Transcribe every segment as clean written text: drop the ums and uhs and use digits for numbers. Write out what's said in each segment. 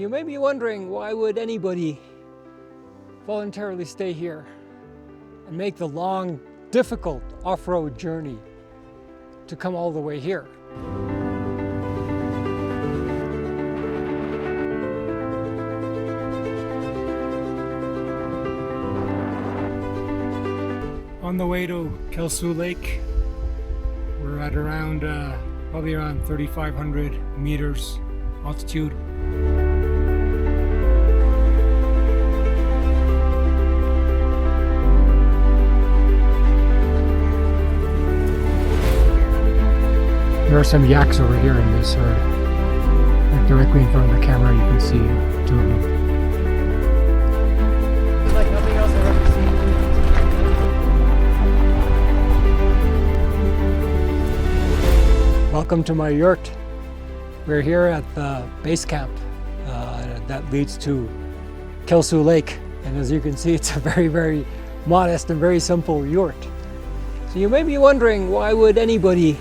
you may be wondering, why would anybody voluntarily stay here and make the long, difficult off-road journey to come all the way here? On the way to Kel Suu Lake, we're at around probably around 3,500 meters altitude. There are some yaks over here in this herd. Like directly in front of the camera, you can see two of them. It's like nothing else I've ever seen. Welcome to my yurt. We're here at the base camp that leads to Kel Suu Lake. And as you can see, it's a very, very modest and very simple yurt. So you may be wondering, why would anybody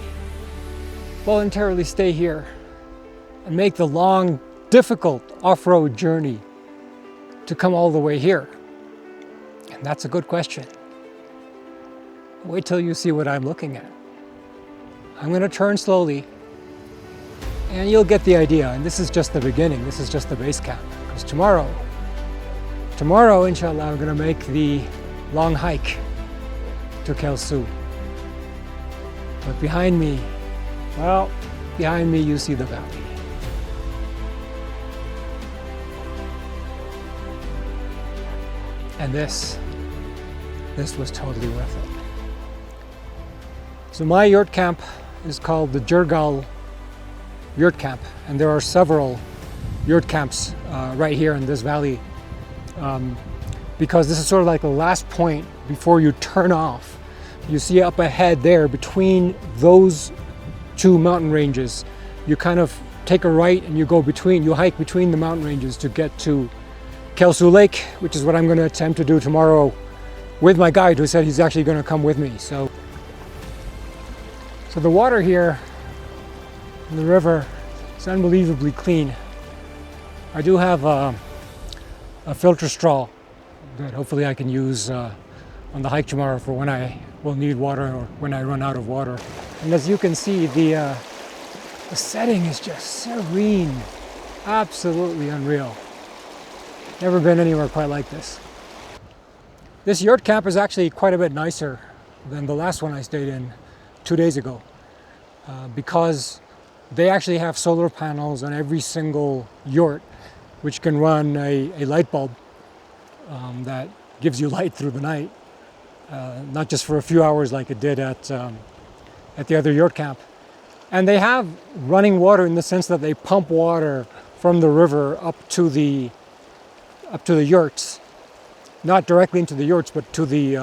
voluntarily stay here and make the long, difficult off-road journey to come all the way here? And that's a good question. Wait till you see what I'm looking at. I'm going to turn slowly and you'll get the idea. And this is just the beginning. This is just the base camp. Because tomorrow, inshallah, I'm going to make the long hike to Kel Suu. But behind me you see the valley. And this was totally worth it. So my yurt camp is called the Kyrgyzstan yurt camp, and there are several yurt camps right here in this valley because this is sort of like the last point before you turn off. You see up ahead there, between those two mountain ranges, you kind of take a right and you hike between the mountain ranges to get to Kel Suu Lake, which is what I'm going to attempt to do tomorrow with my guide, who said he's actually going to come with me. So the water here in the river is unbelievably clean. I do have a filter straw that hopefully I can use on the hike tomorrow for when I will need water or when I run out of water. And as you can see, the setting is just serene, absolutely unreal. Never been anywhere quite like this. This yurt camp is actually quite a bit nicer than the last one I stayed in 2 days ago because they actually have solar panels on every single yurt, which can run a light bulb that gives you light through the night, not just for a few hours like it did at the other yurt camp. And they have running water in the sense that they pump water from the river up to the yurts, not directly into the yurts, but to the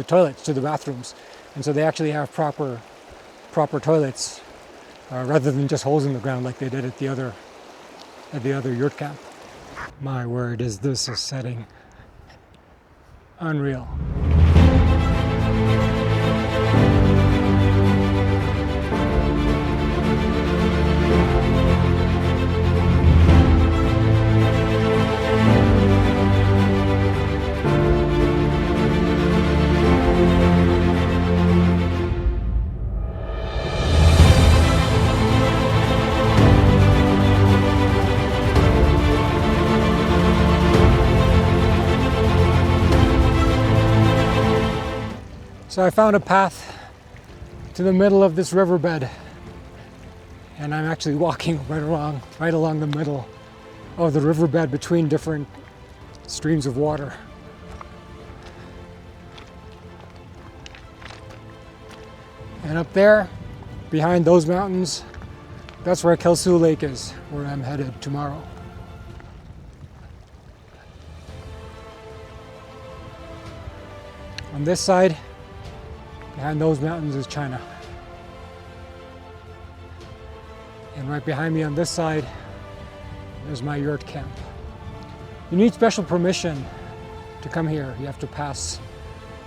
toilets, to the bathrooms. And so they actually have proper toilets rather than just holes in the ground like they did at the other yurt camp. My word, is this a setting? Unreal. So I found a path to the middle of this riverbed, and I'm actually walking right along the middle of the riverbed between different streams of water. And up there, behind those mountains, that's where Kel Suu Lake is, where I'm headed tomorrow. On this side, behind those mountains, is China. And right behind me on this side is my yurt camp. You need special permission to come here. You have to pass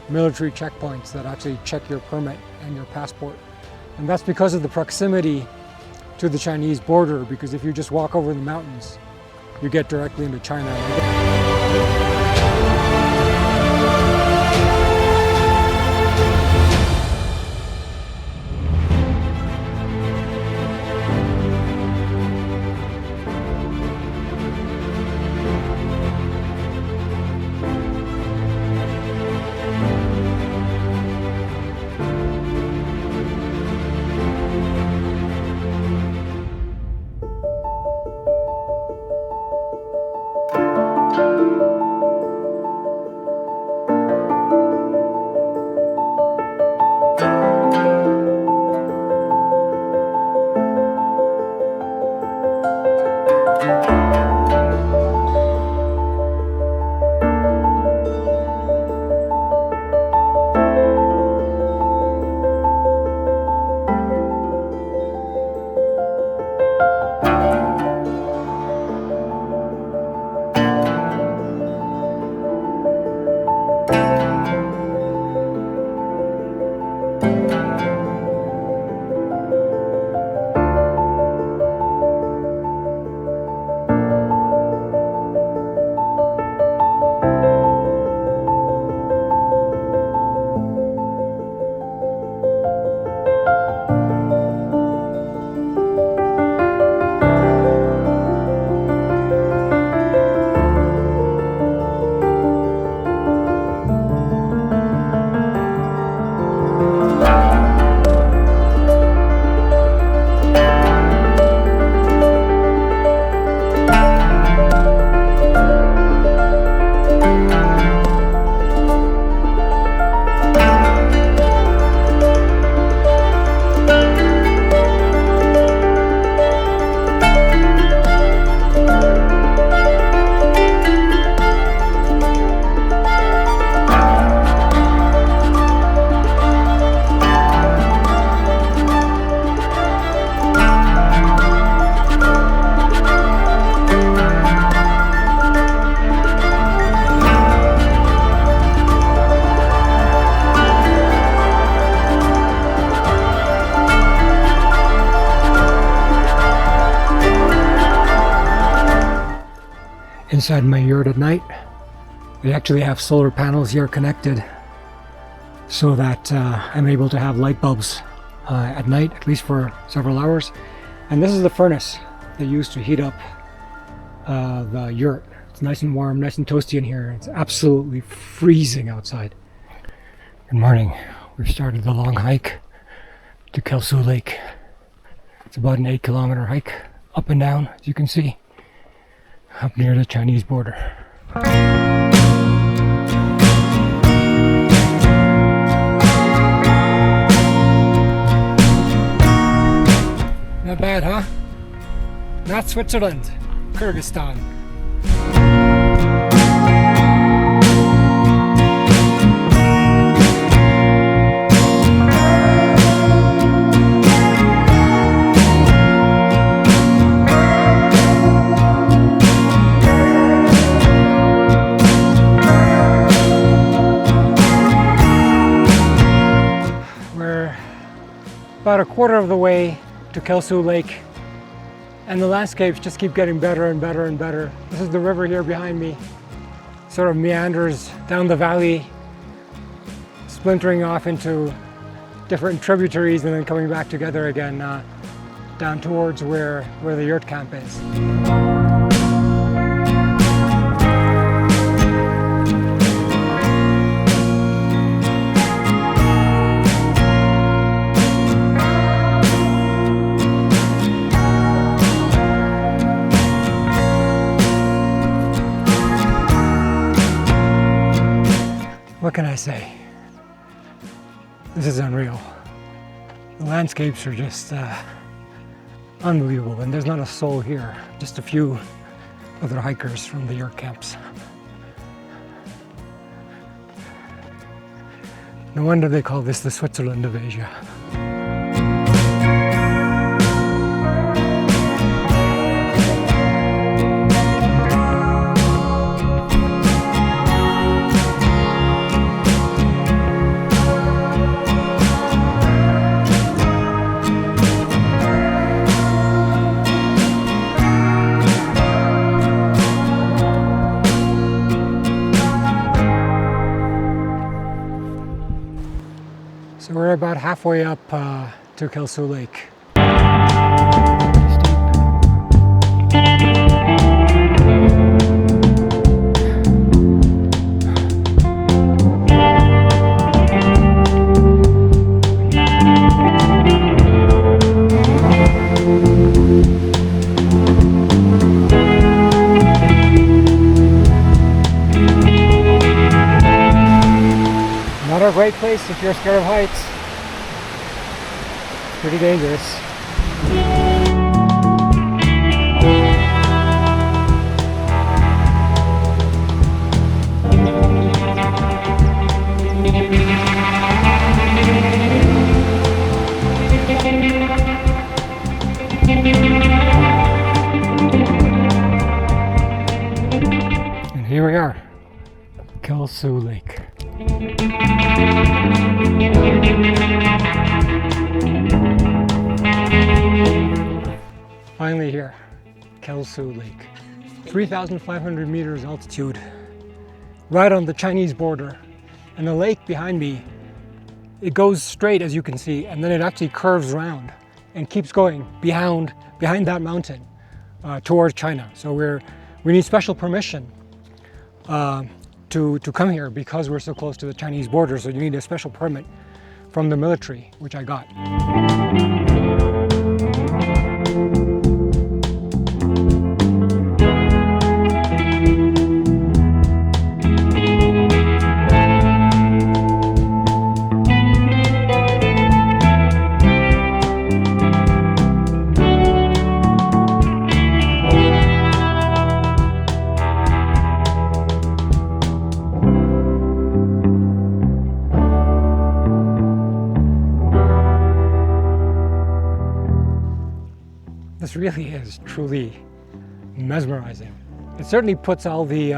military checkpoints that actually check your permit and your passport. And that's because of the proximity to the Chinese border, because if you just walk over the mountains, you get directly into China. Inside my yurt at night, we actually have solar panels here connected so that I'm able to have light bulbs at night, at least for several hours. And this is the furnace they use to heat up the yurt. It's nice and warm, nice and toasty in here. It's absolutely freezing outside. Good morning. We've started the long hike to Kel Suu Lake. It's about an 8-kilometer hike up and down, as you can see, up near the Chinese border. Not bad, huh? Not Switzerland, Kyrgyzstan. About a quarter of the way to Kel Suu Lake, and the landscapes just keep getting better and better and better. This is the river here behind me. Sort of meanders down the valley, splintering off into different tributaries and then coming back together again down towards where the yurt camp is. What can I say? This is unreal. The landscapes are just unbelievable, and there's not a soul here, just a few other hikers from the yurt camps. No wonder they call this the Switzerland of Asia. So we're about halfway up to Kel Suu Lake. Not a great place if you're scared of heights. It's pretty dangerous. And here we are, Kel Suu Lake. Finally here, Kel Suu Lake. 3,500 meters altitude, right on the Chinese border. And the lake behind me, it goes straight as you can see, and then it actually curves around and keeps going behind that mountain towards China. So we need special permission to come here because we're so close to the Chinese border. So you need a special permit from the military, which I got. This really is truly mesmerizing. It certainly puts all the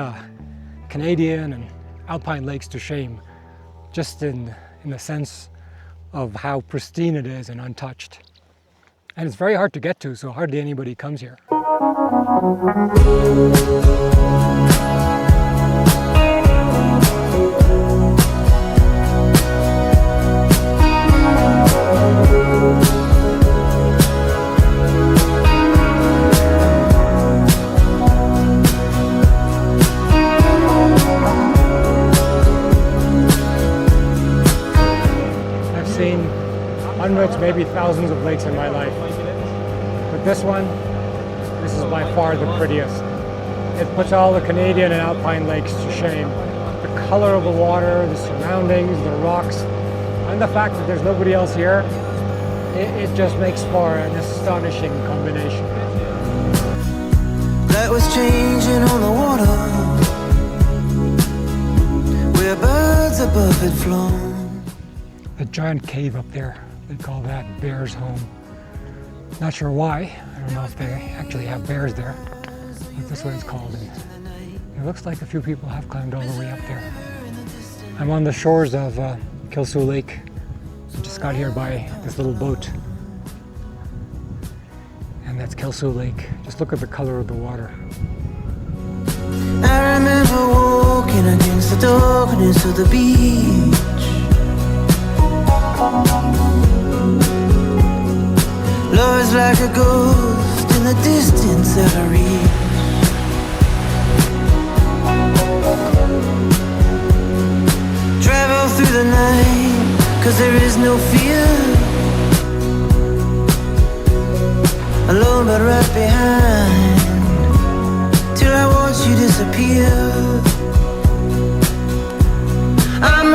Canadian and Alpine lakes to shame, just in the sense of how pristine it is and untouched. And it's very hard to get to, so hardly anybody comes here. Hundreds, maybe thousands of lakes in my life. But this is by far the prettiest. It puts all the Canadian and Alpine lakes to shame. The color of the water, the surroundings, the rocks, and the fact that there's nobody else here, it just makes for an astonishing combination. Light was changing on the water, where birds above had flown. The giant cave up there, they call that Bear's Home. Not sure why. I don't know if they actually have bears there, but that's what it's called. And it looks like a few people have climbed all the way up there. I'm on the shores of Kel Suu Lake. I just got here by this little boat. And that's Kel Suu Lake. Just look at the color of the water. I remember walking against the darkness of the beach. Love is like a ghost in the distance out of reach. Travel through the night, 'cause there is no fear. Alone but right behind, till I watch you disappear. I'm